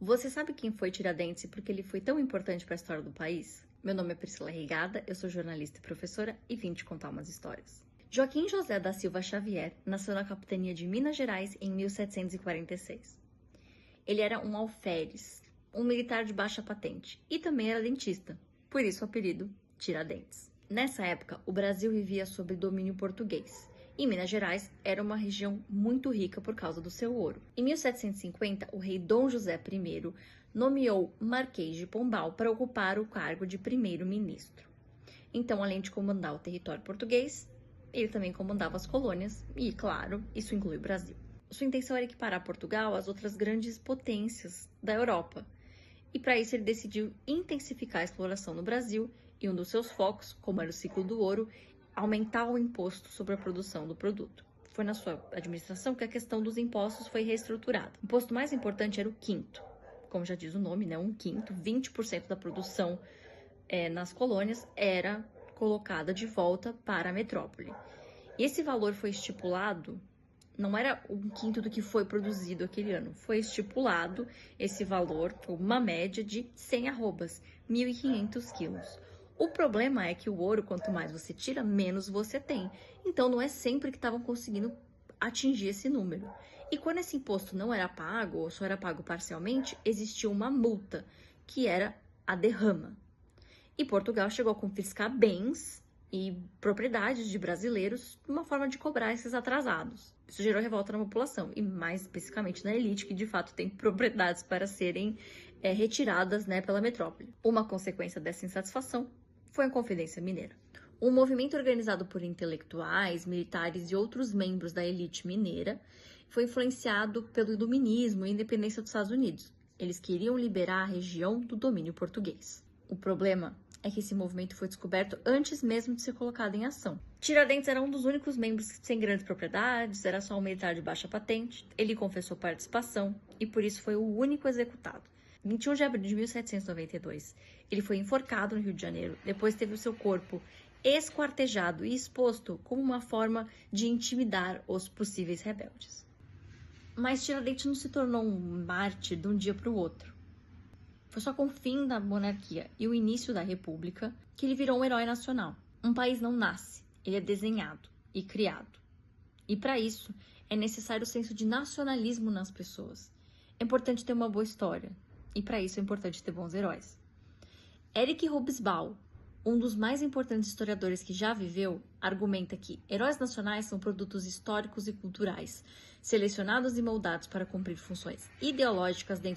Você sabe quem foi Tiradentes e por que ele foi tão importante para a história do país? Meu nome é Priscila Rigada, eu sou jornalista e professora e vim te contar umas histórias. Joaquim José da Silva Xavier nasceu na capitania de Minas Gerais em 1746. Ele era um alferes, um militar de baixa patente e também era dentista, por isso o apelido Tiradentes. Nessa época, o Brasil vivia sob domínio português. E Minas Gerais era uma região muito rica por causa do seu ouro. Em 1750, o rei Dom José I nomeou Marquês de Pombal para ocupar o cargo de primeiro-ministro. Então, além de comandar o território português, ele também comandava as colônias e, claro, isso inclui o Brasil. Sua intenção era equiparar Portugal às outras grandes potências da Europa. E para isso ele decidiu intensificar a exploração no Brasil e um dos seus focos, como era o ciclo do ouro, aumentar o imposto sobre a produção do produto. Foi na sua administração que a questão dos impostos foi reestruturada. O imposto mais importante era o quinto. Como já diz o nome, né? Um quinto, 20% da produção nas colônias era colocada de volta para a metrópole. E esse valor foi estipulado, não era um quinto do que foi produzido aquele ano, foi estipulado esse valor, uma média de 100 arrobas, 1.500 quilos. O problema é que o ouro, quanto mais você tira, menos você tem. Então, não é sempre que estavam conseguindo atingir esse número. E quando esse imposto não era pago, ou só era pago parcialmente, existia uma multa, que era a derrama. E Portugal chegou a confiscar bens e propriedades de brasileiros, uma forma de cobrar esses atrasados. Isso gerou revolta na população, e mais especificamente na elite, que de fato tem propriedades para serem retiradas, pela metrópole. Uma consequência dessa insatisfação foi a Inconfidência Mineira. Um movimento organizado por intelectuais, militares e outros membros da elite mineira foi influenciado pelo iluminismo e independência dos Estados Unidos. Eles queriam liberar a região do domínio português. O problema é que esse movimento foi descoberto antes mesmo de ser colocado em ação. Tiradentes era um dos únicos membros sem grandes propriedades, era só um militar de baixa patente, ele confessou participação e por isso foi o único executado. 21 de abril de 1792, ele foi enforcado no Rio de Janeiro, depois teve o seu corpo esquartejado e exposto como uma forma de intimidar os possíveis rebeldes. Mas Tiradentes não se tornou um mártir de um dia para o outro. Foi só com o fim da monarquia e o início da república que ele virou um herói nacional. Um país não nasce, ele é desenhado e criado. E para isso é necessário o senso de nacionalismo nas pessoas. É importante ter uma boa história e para isso é importante ter bons heróis. Eric Hobsbawm, um dos mais importantes historiadores que já viveu, argumenta que heróis nacionais são produtos históricos e culturais, selecionados e moldados para cumprir funções ideológicas dentro